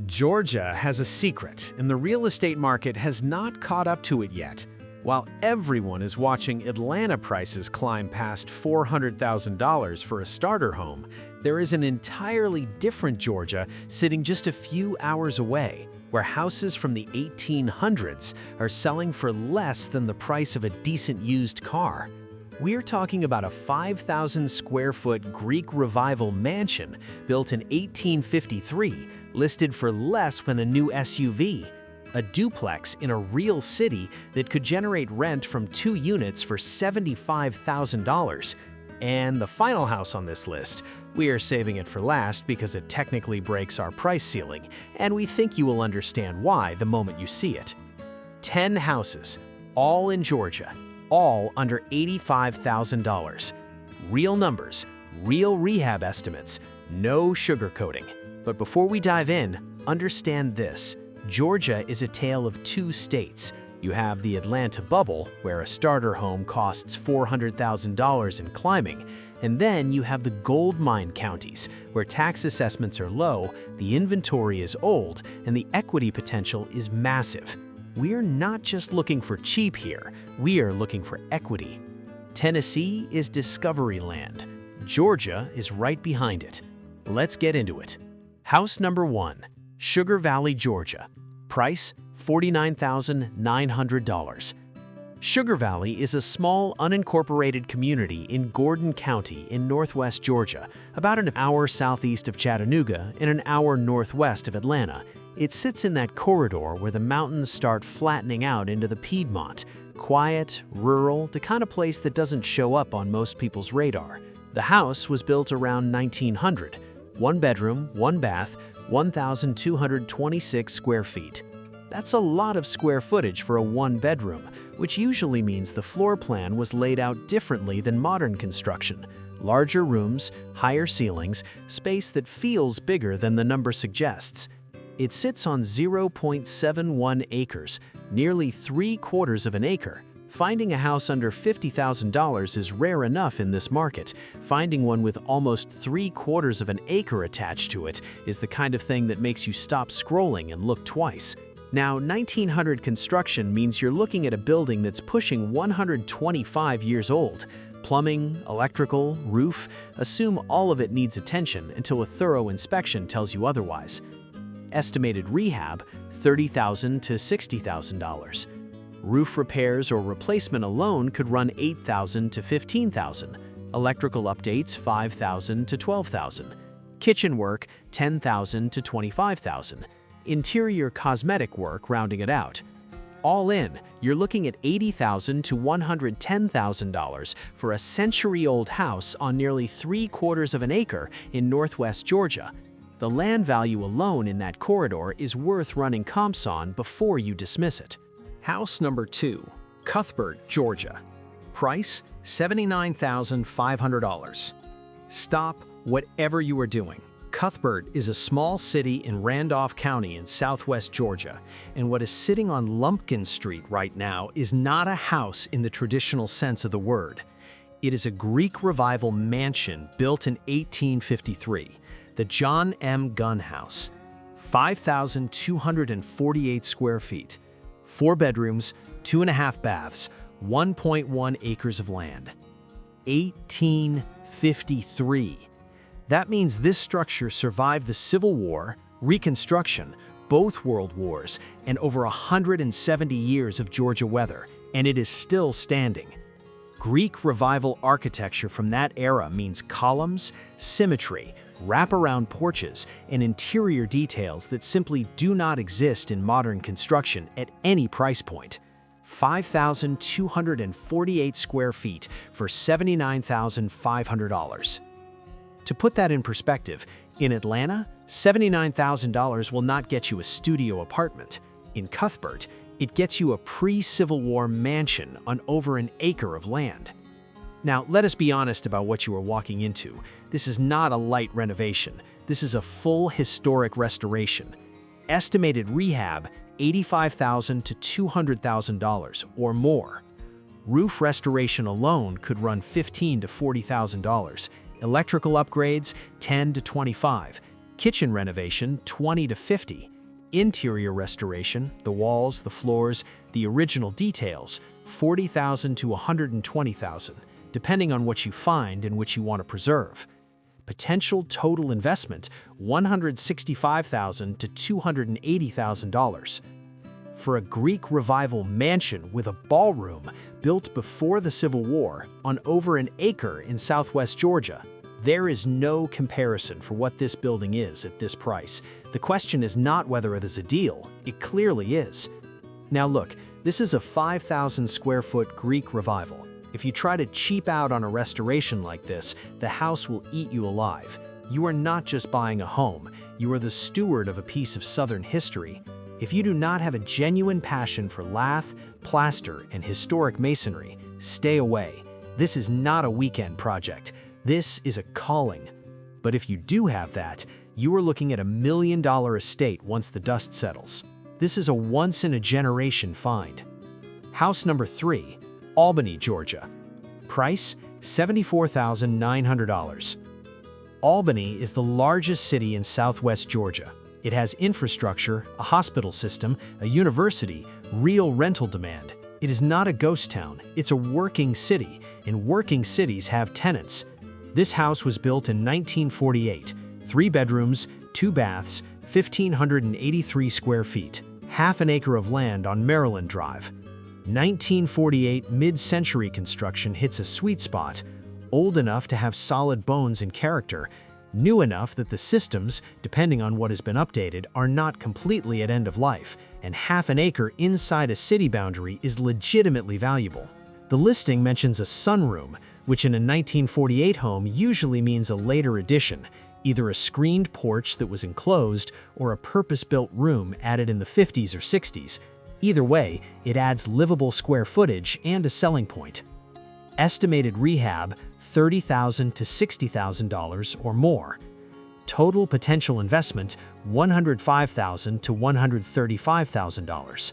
Georgia has a secret, and the real estate market has not caught up to it yet. While everyone is watching Atlanta prices climb past $400,000 for a starter home, there is an entirely different Georgia sitting just a few hours away, where houses from the 1800s are selling for less than the price of a decent used car. We're talking about a 5,000 square foot Greek Revival mansion built in 1853, listed for less than a new SUV. A duplex in a real city that could generate rent from 2 units for $75,000. And the final house on this list, we are saving it for last because it technically breaks our price ceiling, and we think you will understand why the moment you see it. 10 houses, all in Georgia, all under $85,000. Real numbers, real rehab estimates, no sugarcoating. But before we dive in, understand this. Georgia is a tale of 2 states. You have the Atlanta bubble, where a starter home costs $400,000 and climbing, and then you have the gold mine counties, where tax assessments are low, the inventory is old, and the equity potential is massive. We're not just looking for cheap here, we are looking for equity. Tennessee is discovery land. Georgia is right behind it. Let's get into it. House number 1, Sugar Valley, Georgia. Price, $49,900. Sugar Valley is a small, unincorporated community in Gordon County in northwest Georgia, about an hour southeast of Chattanooga and an hour northwest of Atlanta. It sits in that corridor where the mountains start flattening out into the Piedmont. Quiet, rural, the kind of place that doesn't show up on most people's radar. The house was built around 1900. 1 bedroom, 1 bath, 1,226 square feet. That's a lot of square footage for a 1-bedroom, which usually means the floor plan was laid out differently than modern construction. Larger rooms, higher ceilings, space that feels bigger than the number suggests. It sits on 0.71 acres, nearly 3/4 of an acre. Finding a house under $50,000 is rare enough in this market. Finding one with almost 3/4 of an acre attached to it is the kind of thing that makes you stop scrolling and look twice. Now, 1900 construction means you're looking at a building that's pushing 125 years old. Plumbing, electrical, roof, assume all of it needs attention until a thorough inspection tells you otherwise. Estimated rehab, $30,000 to $60,000. Roof repairs or replacement alone could run $8,000 to $15,000. Electrical updates, $5,000 to $12,000. Kitchen work, $10,000 to $25,000. Interior cosmetic work rounding it out. All in, you're looking at $80,000 to $110,000 for a century-old house on nearly 3/4 of an acre in northwest Georgia. The land value alone in that corridor is worth running comps on before you dismiss it. House number 2, Cuthbert, Georgia. Price, $79,500. Stop whatever you are doing. Cuthbert is a small city in Randolph County in southwest Georgia, and what is sitting on Lumpkin Street right now is not a house in the traditional sense of the word. It is a Greek Revival mansion built in 1853, the John M. Gunn House. 5,248 square feet. 4 bedrooms, 2.5 baths, 1.1 acres of land. 1853. That means this structure survived the Civil War, Reconstruction, both World Wars, and over 170 years of Georgia weather, and it is still standing. Greek Revival architecture from that era means columns, symmetry, wraparound porches, and interior details that simply do not exist in modern construction at any price point. 5,248 square feet for $79,500. To put that in perspective, in Atlanta, $79,000 will not get you a studio apartment. In Cuthbert, it gets you a pre-Civil War mansion on over an acre of land. Now, let us be honest about what you are walking into. This is not a light renovation. This is a full historic restoration. Estimated rehab, $85,000 to $200,000 or more. Roof restoration alone could run $15,000 to $40,000. Electrical upgrades, $10,000 to $25,000. Kitchen renovation, 20 to 50. Interior restoration, the walls, the floors, the original details, 40,000 to 120,000, depending on what you find and which you want to preserve. Potential total investment, $165,000 to $280,000. For a Greek Revival mansion with a ballroom built before the Civil War on over an acre in southwest Georgia, there is no comparison for what this building is at this price. The question is not whether it is a deal, it clearly is. Now look, this is a 5,000 square foot Greek Revival. If you try to cheap out on a restoration like this, the house will eat you alive. You are not just buying a home, you are the steward of a piece of Southern history. If you do not have a genuine passion for lath, plaster, and historic masonry, stay away. This is not a weekend project. This is a calling. But if you do have that, you are looking at $1 million estate once the dust settles. This is a once-in-a-generation find. House number 3, Albany, Georgia. Price, $74,900. Albany is the largest city in southwest Georgia. It has infrastructure, a hospital system, a university, real rental demand. It is not a ghost town, it's a working city, and working cities have tenants. This house was built in 1948, 3 bedrooms, 2 baths, 1,583 square feet, half an acre of land on Maryland Drive. 1948 mid-century construction hits a sweet spot, old enough to have solid bones and character, new enough that the systems, depending on what has been updated, are not completely at end of life, and half an acre inside a city boundary is legitimately valuable. The listing mentions a sunroom, which in a 1948 home usually means a later addition, either a screened porch that was enclosed or a purpose-built room added in the 50s or 60s. Either way, it adds livable square footage and a selling point. Estimated rehab, $30,000 to $60,000 or more. Total potential investment, $105,000 to $135,000.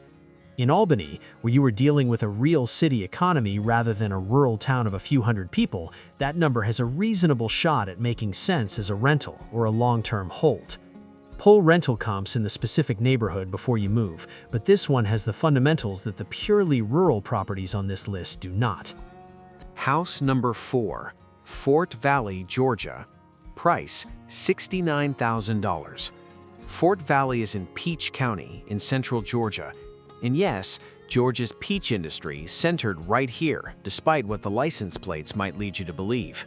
In Albany, where you are dealing with a real city economy rather than a rural town of a few hundred people, that number has a reasonable shot at making sense as a rental or a long-term hold. Pull rental comps in the specific neighborhood before you move, but this one has the fundamentals that the purely rural properties on this list do not. House number 4, Fort Valley, Georgia. Price, $69,000. Fort Valley is in Peach County in central Georgia. And yes, Georgia's peach industry centered right here, despite what the license plates might lead you to believe.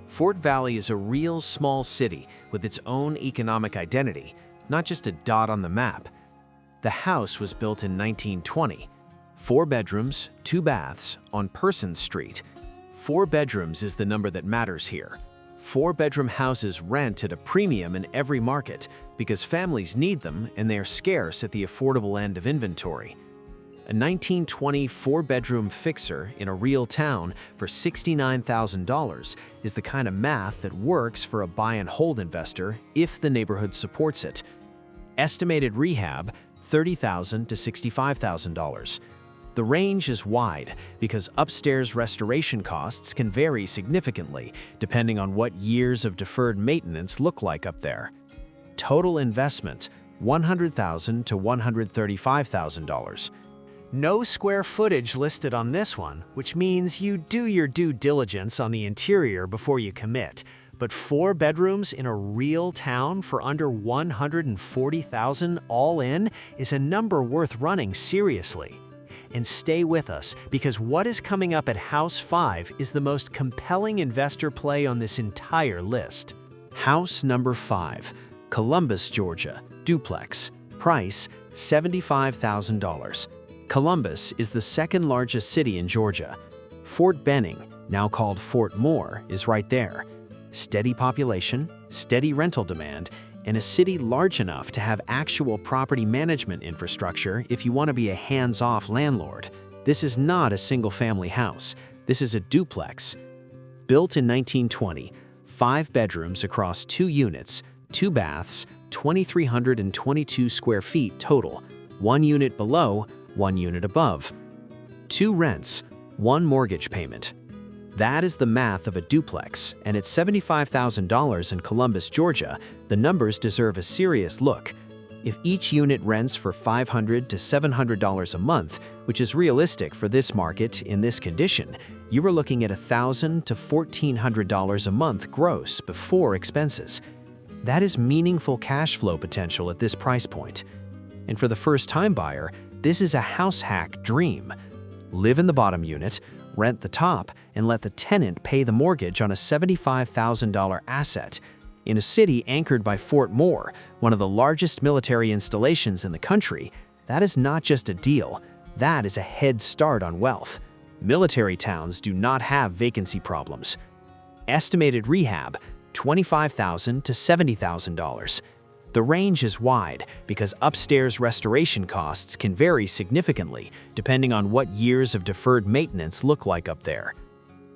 Fort Valley is a real small city with its own economic identity, not just a dot on the map. The house was built in 1920. 4 bedrooms, 2 baths on Persons Street. 4 bedrooms is the number that matters here. 4-bedroom houses rent at a premium in every market because families need them and they are scarce at the affordable end of inventory. A 1920 4-bedroom fixer in a real town for $69,000 is the kind of math that works for a buy-and-hold investor if the neighborhood supports it. Estimated rehab, $30,000 to $65,000. The range is wide because upstairs restoration costs can vary significantly depending on what years of deferred maintenance look like up there. Total investment, $100,000 to $135,000. No square footage listed on this one, which means you do your due diligence on the interior before you commit. But 4 bedrooms in a real town for under $140,000 all in is a number worth running seriously. And stay with us, because what is coming up at House 5 is the most compelling investor play on this entire list. House number 5, Columbus, Georgia. Duplex. Price, $75,000. Columbus is the second largest city in Georgia. Fort Benning, now called Fort Moore, is right there. Steady population, steady rental demand, and a city large enough to have actual property management infrastructure if you want to be a hands-off landlord. This is not a single-family house. This is a duplex. Built in 1920, 5 bedrooms across 2 units, 2 baths, 2,322 square feet total, 1 unit below, 1 unit above. 2 rents, 1 mortgage payment. That is the math of a duplex, and at $75,000 in Columbus, Georgia, the numbers deserve a serious look. If each unit rents for $500 to $700 a month, which is realistic for this market in this condition, you are looking at $1,000 to $1,400 a month gross before expenses. That is meaningful cash flow potential at this price point. And for the first-time buyer, this is a house hack dream. Live in the bottom unit, rent the top, and let the tenant pay the mortgage on a $75,000 asset. In a city anchored by Fort Moore, one of the largest military installations in the country, that is not just a deal, that is a head start on wealth. Military towns do not have vacancy problems. Estimated rehab, $25,000 to $70,000. The range is wide because upstairs restoration costs can vary significantly depending on what years of deferred maintenance look like up there.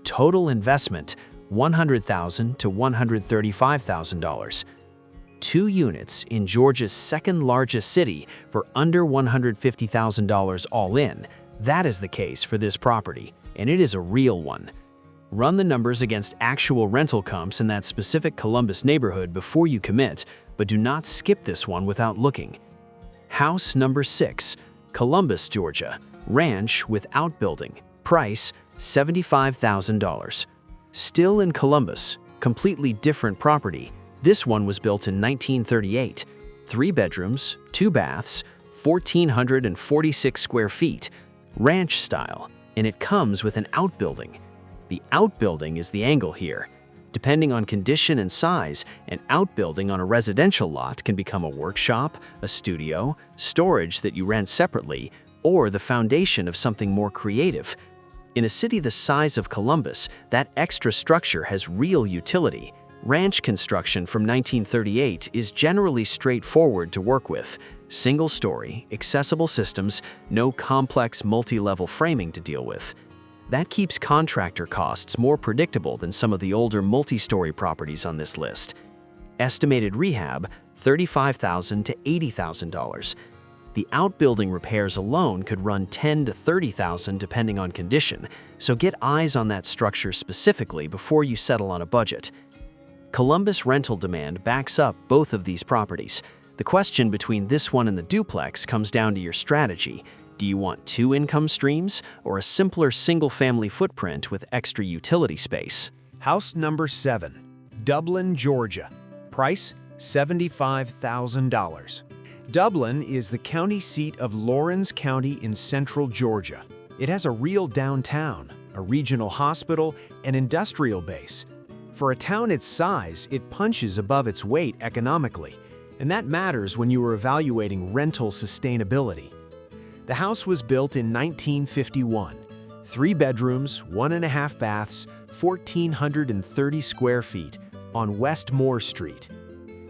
Total investment, $100,000 to $135,000. 2 units in Georgia's second-largest city for under $150,000 all in. That is the case for this property, and it is a real one. Run the numbers against actual rental comps in that specific Columbus neighborhood before you commit, but do not skip this one without looking. House number 6, Columbus, Georgia. Ranch with outbuilding. Price, $75,000. Still in Columbus, completely different property. This one was built in 1938. 3 bedrooms, 2 baths, 1,446 square feet. Ranch style, and it comes with an outbuilding. The outbuilding is the angle here. Depending on condition and size, an outbuilding on a residential lot can become a workshop, a studio, storage that you rent separately, or the foundation of something more creative. In a city the size of Columbus, that extra structure has real utility. Ranch construction from 1938 is generally straightforward to work with. Single-story, accessible systems, no complex multi-level framing to deal with. That keeps contractor costs more predictable than some of the older multi-story properties on this list. Estimated rehab, $35,000 to $80,000. The outbuilding repairs alone could run $10,000 to $30,000 depending on condition, so get eyes on that structure specifically before you settle on a budget. Columbus rental demand backs up both of these properties. The question between this one and the duplex comes down to your strategy. Do you want 2 income streams or a simpler single-family footprint with extra utility space? House number 7, Dublin, Georgia. Price, $75,000. Dublin is the county seat of Lawrence County in central Georgia. It has a real downtown, a regional hospital, and industrial base. For a town its size, it punches above its weight economically, and that matters when you are evaluating rental sustainability. The house was built in 1951. 3 bedrooms, 1.5 baths, 1,430 square feet on West Moore Street.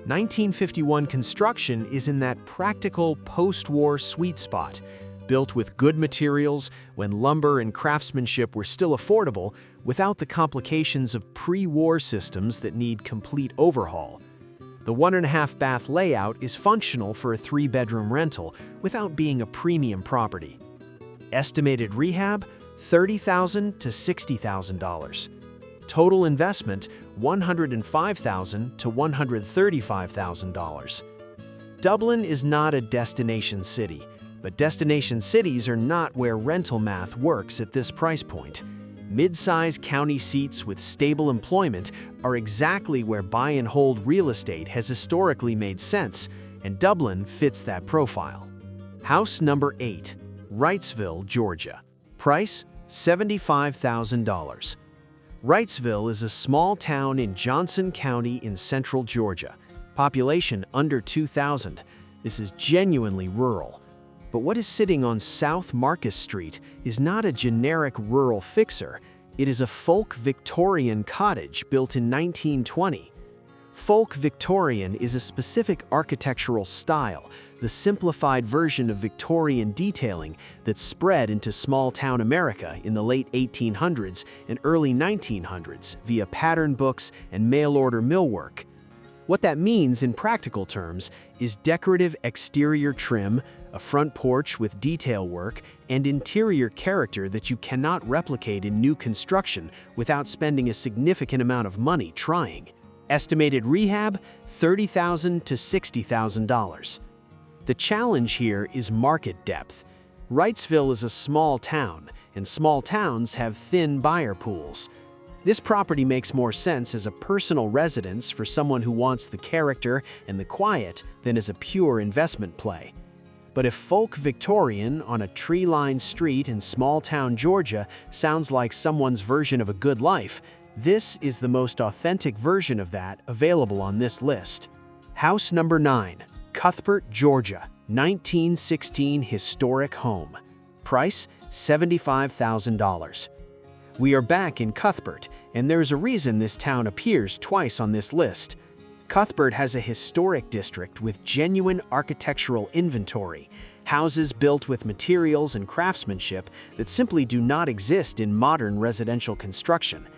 1951 construction is in that practical post-war sweet spot, built with good materials when lumber and craftsmanship were still affordable without the complications of pre-war systems that need complete overhaul. The 1.5 bath layout is functional for a 3-bedroom rental without being a premium property. Estimated rehab, $30,000 to $60,000. Total investment, $105,000 to $135,000. Dublin is not a destination city, but destination cities are not where rental math works at this price point. Mid-size county seats with stable employment are exactly where buy-and-hold real estate has historically made sense, and Dublin fits that profile. House number 8, Wrightsville, Georgia. Price, $75,000. Wrightsville is a small town in Johnson County in central Georgia. Population under 2,000. This is genuinely rural. But what is sitting on South Marcus Street is not a generic rural fixer. It is a folk Victorian cottage built in 1920. Folk Victorian is a specific architectural style, the simplified version of Victorian detailing that spread into small-town America in the late 1800s and early 1900s via pattern books and mail-order millwork. What that means in practical terms is decorative exterior trim, a front porch with detail work, and interior character that you cannot replicate in new construction without spending a significant amount of money trying. Estimated rehab, $30,000 to $60,000. The challenge here is market depth. Wrightsville is a small town, and small towns have thin buyer pools. This property makes more sense as a personal residence for someone who wants the character and the quiet than as a pure investment play. But if folk Victorian on a tree-lined street in small-town Georgia sounds like someone's version of a good life, this is the most authentic version of that available on this list. House number 9, Cuthbert, Georgia, 1916 historic home. Price, $75,000. We are back in Cuthbert, and there's a reason this town appears twice on this list. Cuthbert has a historic district with genuine architectural inventory, houses built with materials and craftsmanship that simply do not exist in modern residential construction.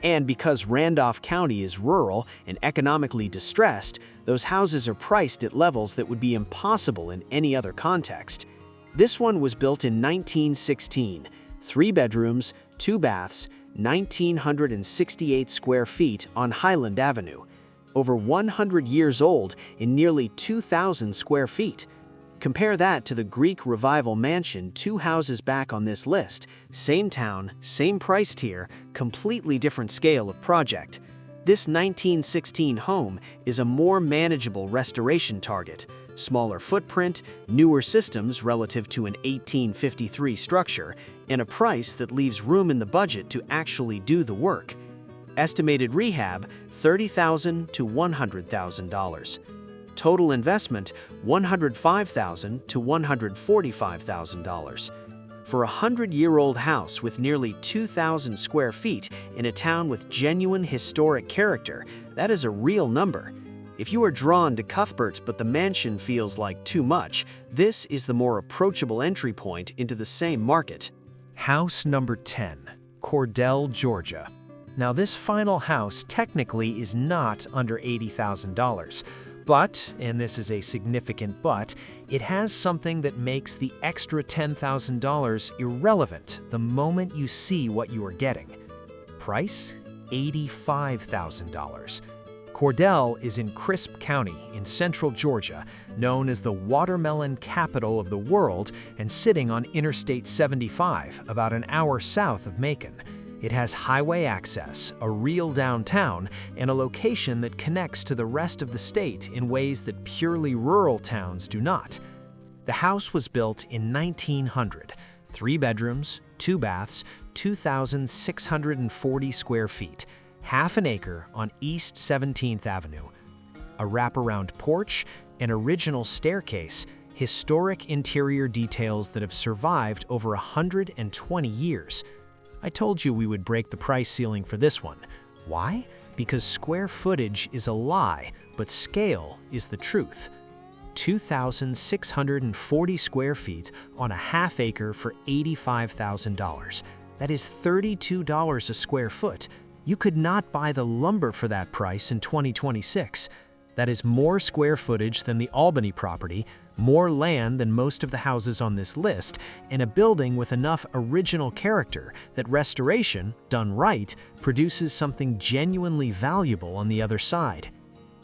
And because Randolph County is rural and economically distressed, those houses are priced at levels that would be impossible in any other context. This one was built in 1916, 3 bedrooms, 2 baths, 1,968 square feet on Highland Avenue. Over 100 years old in nearly 2,000 square feet. Compare that to the Greek Revival Mansion 2 houses back on this list. Same town, same price tier, completely different scale of project. This 1916 home is a more manageable restoration target. Smaller footprint, newer systems relative to an 1853 structure, and a price that leaves room in the budget to actually do the work. Estimated rehab, $30,000 to $100,000. Total investment, $105,000 to $145,000. For a 100-year-old house with nearly 2,000 square feet in a town with genuine historic character, that is a real number. If you are drawn to Cuthbert but the mansion feels like too much, this is the more approachable entry point into the same market. House number 10, Cordele, Georgia. Now this final house technically is not under $80,000, but, and this is a significant but, it has something that makes the extra $10,000 irrelevant the moment you see what you are getting. Price, $85,000. Cordele is in Crisp County in central Georgia, known as the watermelon capital of the world and sitting on Interstate 75, about an hour south of Macon. It has highway access, a real downtown, and a location that connects to the rest of the state in ways that purely rural towns do not. The house was built in 1900, 3 bedrooms, 2 baths, 2,640 square feet, half an acre on East 17th Avenue. A wraparound porch, an original staircase, historic interior details that have survived over 120 years. I told you we would break the price ceiling for this one. Why? Because square footage is a lie, but scale is the truth. 2,640 square feet on a half acre for $85,000. That is $32 a square foot. You could not buy the lumber for that price in 2026. That is more square footage than the Albany property, more land than most of the houses on this list, and a building with enough original character that restoration, done right, produces something genuinely valuable on the other side.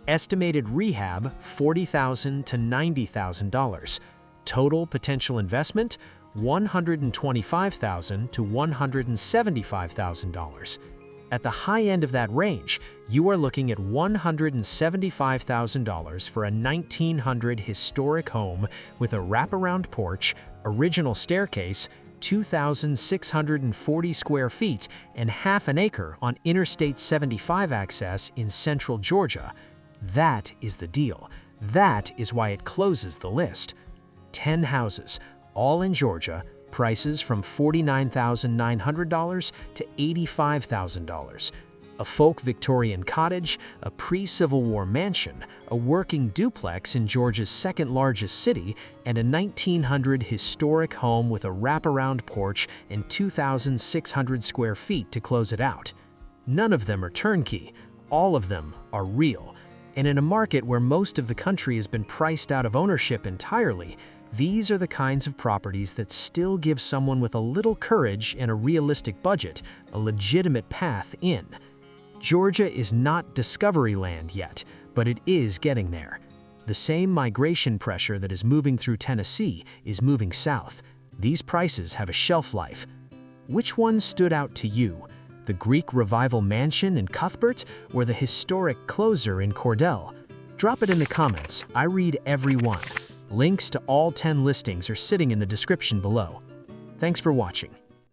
Estimated rehab, $40,000 to $90,000. Total potential investment, $125,000 to $175,000. At the high end of that range, you are looking at $175,000 for a 1900 historic home with a wraparound porch, original staircase, 2,640 square feet, and half an acre on Interstate 75 access in central Georgia. That is the deal. That is why it closes the list. 10 houses, all in Georgia, prices from $49,900 to $85,000. A folk Victorian cottage, a pre-Civil War mansion, a working duplex in Georgia's second largest city, and a 1900 historic home with a wraparound porch and 2,600 square feet to close it out. None of them are turnkey. All of them are real. And in a market where most of the country has been priced out of ownership entirely, these are the kinds of properties that still give someone with a little courage and a realistic budget a legitimate path in. Georgia is not discovery land yet, but it is getting there. The same migration pressure that is moving through Tennessee is moving south. These prices have a shelf life. Which one stood out to you? The Greek Revival mansion in Cuthbert or the historic closer in Cordele? Drop it in the comments. I read every one. Links to all 10 listings are sitting in the description below. Thanks for watching.